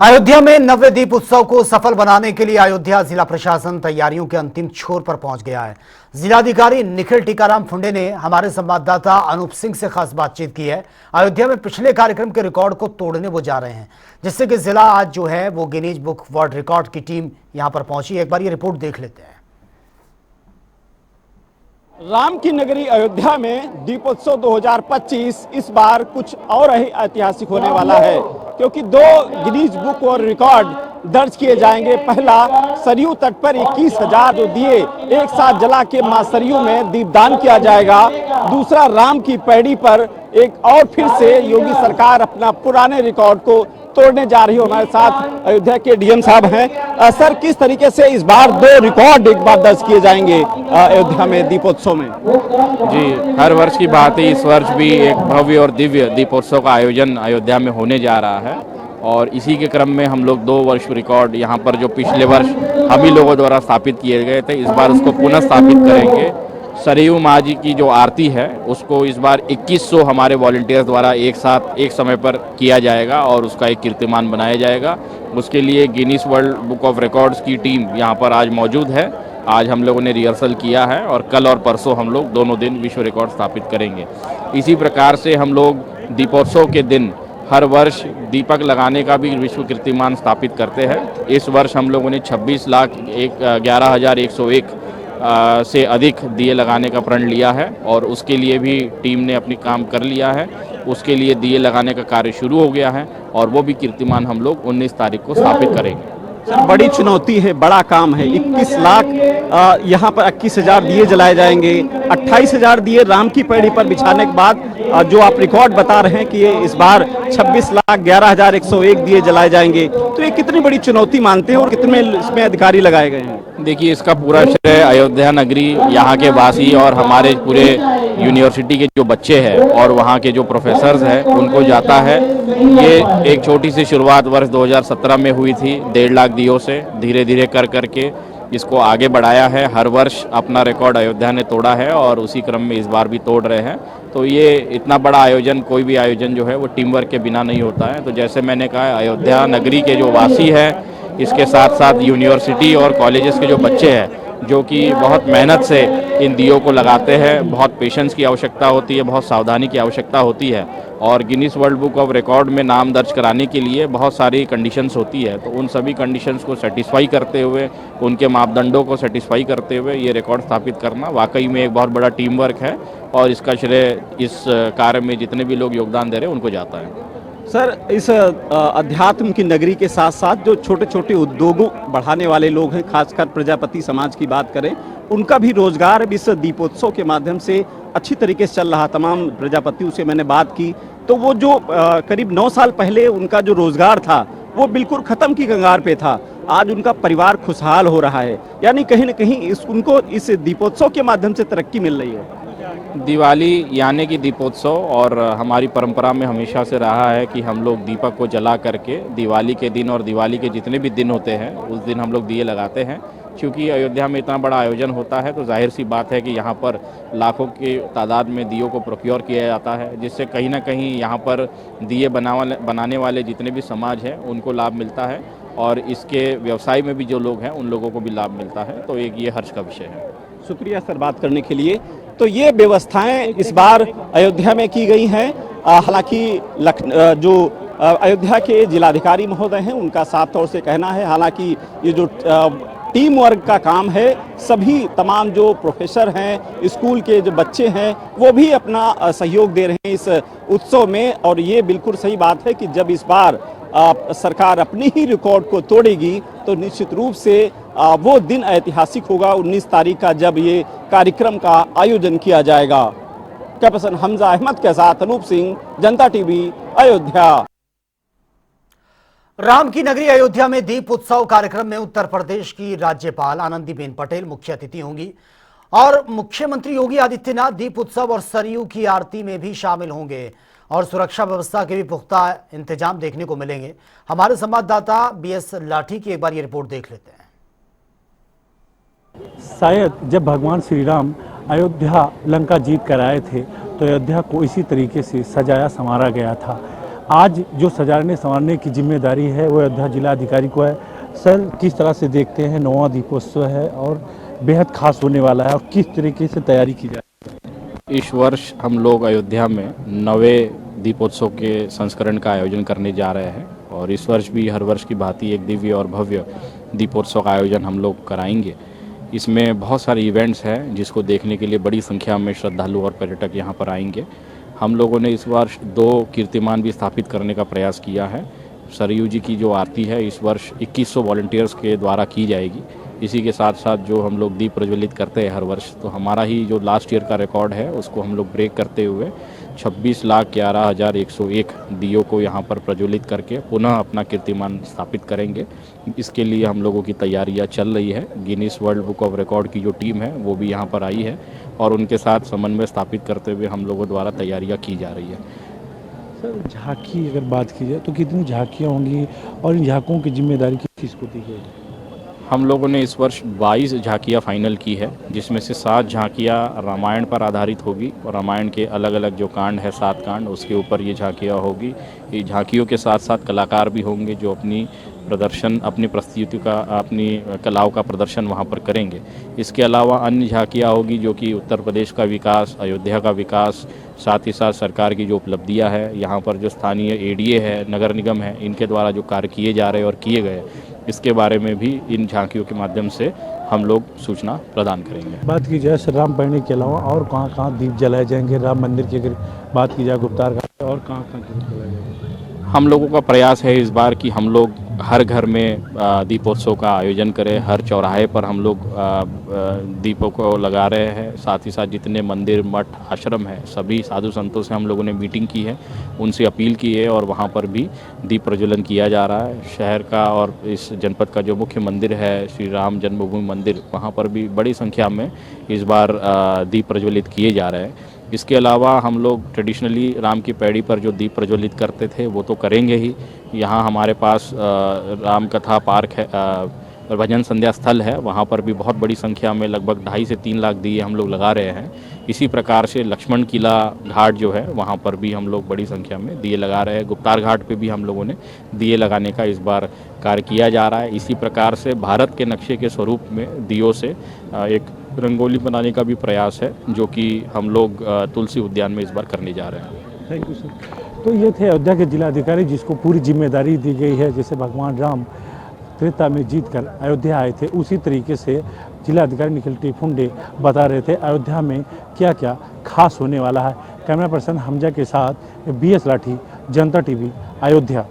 अयोध्या में नव्य दीप उत्सव को सफल बनाने के लिए अयोध्या जिला प्रशासन तैयारियों के अंतिम छोर पर पहुंच गया है। जिलाधिकारी निखिल टीकाराम फुंडे ने हमारे संवाददाता अनूप सिंह से खास बातचीत की है। अयोध्या में पिछले कार्यक्रम के रिकॉर्ड को तोड़ने वो जा रहे हैं, जिससे कि जिला आज जो है वो गिनीज बुक वर्ल्ड रिकॉर्ड की टीम यहां पर पहुंची। एक बार ये रिपोर्ट देख लेते हैं। राम की नगरी अयोध्या में दीपोत्सव 2025 इस बार कुछ और ही ऐतिहासिक होने वाला है, क्योंकि 2 गिनीज बुक और रिकॉर्ड दर्ज किए जाएंगे। पहला, सरयू तट पर 21,000 जो दिए एक साथ जला के मां सरयू में दीपदान किया जाएगा। दूसरा, राम की पैड़ी पर एक और फिर से योगी सरकार अपना पुराने रिकॉर्ड को तोड़ने जा रही है। हमारे साथ अयोध्या के डीएम साहब हैं। सर, किस तरीके से इस बार 2 रिकॉर्ड एक बार दर्ज किए जाएंगे अयोध्या में दीपोत्सव में? जी, हर वर्ष की बात है, इस वर्ष भी एक भव्य और दिव्य दीपोत्सव का आयोजन अयोध्या में होने जा रहा है और इसी के क्रम में हम लोग 2 वर्ष रिकॉर्ड यहाँ पर जो पिछले वर्ष हम ही लोगों द्वारा स्थापित किए गए थे, इस बार उसको पुनः स्थापित करेंगे। सरयू माँ जी की जो आरती है उसको इस बार 2100 हमारे वॉलंटियर्स द्वारा एक साथ एक समय पर किया जाएगा और उसका एक कीर्तिमान बनाया जाएगा। उसके लिए Guinness world book of records की टीम यहाँ पर आज मौजूद है। आज हम लोगों ने रिहर्सल किया है और कल और परसों हम लोग दोनों दिन विश्व रिकॉर्ड स्थापित करेंगे। इसी प्रकार से हम लोग दीपोत्सव के दिन हर वर्ष दीपक लगाने का भी विश्व कीर्तिमान स्थापित करते हैं। इस वर्ष हम लोगों ने 26,11,101 से अधिक दिए लगाने का प्रण लिया है और उसके लिए भी टीम ने अपनी काम कर लिया है। उसके लिए दिए लगाने का कार्य शुरू हो गया है और वो भी कीर्तिमान हम लोग 19 तारीख को स्थापित करेंगे। सर, बड़ी चुनौती है, बड़ा काम है। 21 लाख यहाँ पर 21,000 दिए जलाए जाएंगे। 28,000 दिए राम की पैड़ी पर बिछाने के बाद जो आप रिकॉर्ड बता रहे हैं कि ये इस बार 26,11,101 दिए जलाए जाएंगे, तो ये कितनी बड़ी चुनौती मानते हैं और कितने इसमें अधिकारी लगाए गए हैं? देखिए, इसका पूरा श्रेय अयोध्या नगरी, यहाँ के वासी और हमारे पूरे यूनिवर्सिटी के जो बच्चे हैं और वहाँ के जो प्रोफेसर्स हैं उनको जाता है। ये एक छोटी सी शुरुआत वर्ष 2017 में हुई थी 1.5 लाख दियों से। धीरे धीरे कर करके इसको आगे बढ़ाया है। हर वर्ष अपना रिकॉर्ड अयोध्या ने तोड़ा है और उसी क्रम में इस बार भी तोड़ रहे हैं। तो ये इतना बड़ा आयोजन, कोई भी आयोजन जो है वो टीम वर्क के बिना नहीं होता है। तो जैसे मैंने कहा, अयोध्या नगरी के जो वासी हैं, इसके साथ साथ यूनिवर्सिटी और कॉलेजेस के जो बच्चे हैं जो कि बहुत मेहनत से इन दियों को लगाते हैं, बहुत पेशेंस की आवश्यकता होती है, बहुत सावधानी की आवश्यकता होती है और Guinness world book of record में नाम दर्ज कराने के लिए बहुत सारी कंडीशंस होती है। तो उन सभी कंडीशंस को सेटिस्फाई करते हुए, उनके मापदंडों को सेटिस्फाई करते हुए ये रिकॉर्ड स्थापित करना वाकई में एक बहुत बड़ा टीम वर्क है और इसका श्रेय इस कार्य में जितने भी लोग योगदान दे रहे हैं उनको जाता है। सर, इस अध्यात्म की नगरी के साथ साथ जो छोटे छोटे उद्योगों बढ़ाने वाले लोग हैं, खासकर प्रजापति समाज की बात करें, उनका भी रोजगार इस दीपोत्सव के माध्यम से अच्छी तरीके से चल रहा। तमाम प्रजापतियों से मैंने बात की तो वो जो करीब 9 साल पहले उनका जो रोजगार था वो बिल्कुल खत्म की कगार पे था। आज उनका परिवार खुशहाल हो रहा है, यानी कहीं न कहीं उनको इस दीपोत्सव के माध्यम से तरक्की मिल रही है। दिवाली यानी कि दीपोत्सव, और हमारी परंपरा में हमेशा से रहा है कि हम लोग दीपक को जला करके दिवाली के दिन और दिवाली के जितने भी दिन होते हैं उस दिन हम लोग दिए लगाते हैं। क्योंकि अयोध्या में इतना बड़ा आयोजन होता है तो जाहिर सी बात है कि यहाँ पर लाखों की तादाद में दियों को प्रोक्योर किया जाता है, जिससे कहीं ना कहीं यहाँ पर दिए बनाने वाले जितने भी समाज हैं उनको लाभ मिलता है और इसके व्यवसाय में भी जो लोग हैं उन लोगों को भी लाभ मिलता है। तो एक ये हर्ष का विषय है। शुक्रिया सर बात करने के लिए। तो ये व्यवस्थाएं इस बार अयोध्या में की गई हैं। हालांकि जो अयोध्या के जिलाधिकारी महोदय हैं उनका साफ तौर से कहना है, हालांकि ये जो टीम वर्क का काम है, सभी तमाम जो प्रोफेसर हैं, स्कूल के जो बच्चे हैं, वो भी अपना सहयोग दे रहे हैं इस उत्सव में। और ये बिल्कुल सही बात है कि जब इस बार सरकार अपनी ही रिकॉर्ड को तोड़ेगी तो निश्चित रूप से वो दिन ऐतिहासिक होगा 19 तारीख का, जब ये कार्यक्रम का आयोजन किया जाएगा। कैप्टन हमजा अहमद के साथ अनूप सिंह, जनता टीवी, अयोध्या। राम की नगरी अयोध्या में दीप उत्सव कार्यक्रम में उत्तर प्रदेश की राज्यपाल आनंदीबेन पटेल मुख्य अतिथि होंगी और मुख्यमंत्री योगी आदित्यनाथ दीप उत्सव और सरयू की आरती में भी शामिल होंगे और सुरक्षा व्यवस्था के भी पुख्ता इंतजाम देखने को मिलेंगे। हमारे संवाददाता बीएस लाठी की एक बार ये रिपोर्ट देख लेते हैं। शायद जब भगवान श्री राम अयोध्या लंका जीत कर आए थे तो अयोध्या को इसी तरीके से सजाया संवारा गया था। आज जो सजाने संवारने की जिम्मेदारी है वो अयोध्या जिलाधिकारी को है। सर, किस तरह से देखते हैं 9वां दीपोत्सव है और बेहद खास होने वाला है और किस तरीके से तैयारी की जाए? इस वर्ष हम लोग अयोध्या में 9वें दीपोत्सव के संस्करण का आयोजन करने जा रहे हैं और इस वर्ष भी हर वर्ष की भांति एक दिव्य और भव्य दीपोत्सव का आयोजन हम लोग कराएंगे। इसमें बहुत सारे इवेंट्स हैं जिसको देखने के लिए बड़ी संख्या में श्रद्धालु और पर्यटक यहाँ पर आएंगे। हम लोगों ने इस वर्ष 2 कीर्तिमान भी स्थापित करने का प्रयास किया है। सरयू जी की जो आरती है इस वर्ष 2100 वॉलंटियर्स के द्वारा की जाएगी। इसी के साथ साथ जो हम लोग दीप प्रज्वलित करते हैं हर वर्ष, तो हमारा ही जो लास्ट ईयर का रिकॉर्ड है उसको हम लोग ब्रेक करते हुए 26,11,101 दियों को यहाँ पर प्रज्वलित करके पुनः अपना कीर्तिमान स्थापित करेंगे। इसके लिए हम लोगों की तैयारियाँ चल रही है। Guinness world book of record की जो टीम है वो भी यहाँ पर आई है और उनके साथ समन्वय स्थापित करते हुए हम लोगों द्वारा तैयारियाँ की जा रही है। सर, झांकी अगर बात की जाए तो कितनी झांकियाँ होंगी और इन झांकियों की जिम्मेदारी किसको दी गई? हम लोगों ने इस वर्ष 22 झांकियाँ फाइनल की है, जिसमें से 7 झांकियाँ रामायण पर आधारित होगी और रामायण के अलग अलग जो कांड है 7 कांड उसके ऊपर ये झांकियाँ होगी। ये झांकियों के साथ साथ कलाकार भी होंगे जो अपनी प्रस्तुति का अपनी कलाओं का प्रदर्शन वहाँ पर करेंगे। इसके अलावा अन्य झांकियाँ होगी जो कि उत्तर प्रदेश का विकास, अयोध्या का विकास, साथ ही साथ सरकार की जो उपलब्धियाँ है, यहाँ पर जो स्थानीय एडीए है, नगर निगम है, इनके द्वारा जो कार्य किए जा रहे और किए गए, इसके बारे में भी इन झांकियों के माध्यम से हम लोग सूचना प्रदान करेंगे। बात की जाए श्री राम पैणी के अलावा और कहाँ कहाँ दीप जलाए जाएंगे? राम मंदिर की अगर बात की जाए गुप्तार घाट, और कहाँ कहाँ दीप जलाए जाएंगे? हम लोगों का प्रयास है इस बार कि हम लोग हर घर में दीपोत्सव का आयोजन करें। हर चौराहे पर हम लोग दीपों को लगा रहे हैं। साथ ही साथ जितने मंदिर, मठ, आश्रम है, सभी साधु संतों से हम लोगों ने मीटिंग की है, उनसे अपील की है और वहाँ पर भी दीप प्रज्वलन किया जा रहा है। शहर का और इस जनपद का जो मुख्य मंदिर है श्री राम जन्मभूमि मंदिर, वहाँ पर भी बड़ी संख्या में इस बार दीप प्रज्वलित किए जा रहे हैं। इसके अलावा हम लोग ट्रेडिशनली राम की पैड़ी पर जो दीप प्रज्वलित करते थे वो तो करेंगे ही। यहाँ हमारे पास राम कथा पार्क है, भजन संध्या स्थल है, वहाँ पर भी बहुत बड़ी संख्या में लगभग 2.5 से 3 लाख दिए हम लोग लगा रहे हैं। इसी प्रकार से लक्ष्मण किला घाट जो है वहाँ पर भी हम लोग बड़ी संख्या में दिए लगा रहे हैं। गुप्तार घाट पे भी हम लोगों ने दिए लगाने का इस बार कार्य किया जा रहा है। इसी प्रकार से भारत के नक्शे के स्वरूप में दियों से एक रंगोली बनाने का भी प्रयास है जो कि हम लोग तुलसी उद्यान में इस बार करने जा रहे हैं। Thank you sir. तो ये थे अयोध्या के जिलाधिकारी जिसको पूरी जिम्मेदारी दी गई है। जैसे भगवान राम त्रेता में जीत कर अयोध्या आए थे, उसी तरीके से जिलाधिकारी निखिल टी फुंडे बता रहे थे अयोध्या में क्या क्या खास होने वाला है। कैमरा पर्सन हमजा के साथ BS लाठी, जनता TV, अयोध्या।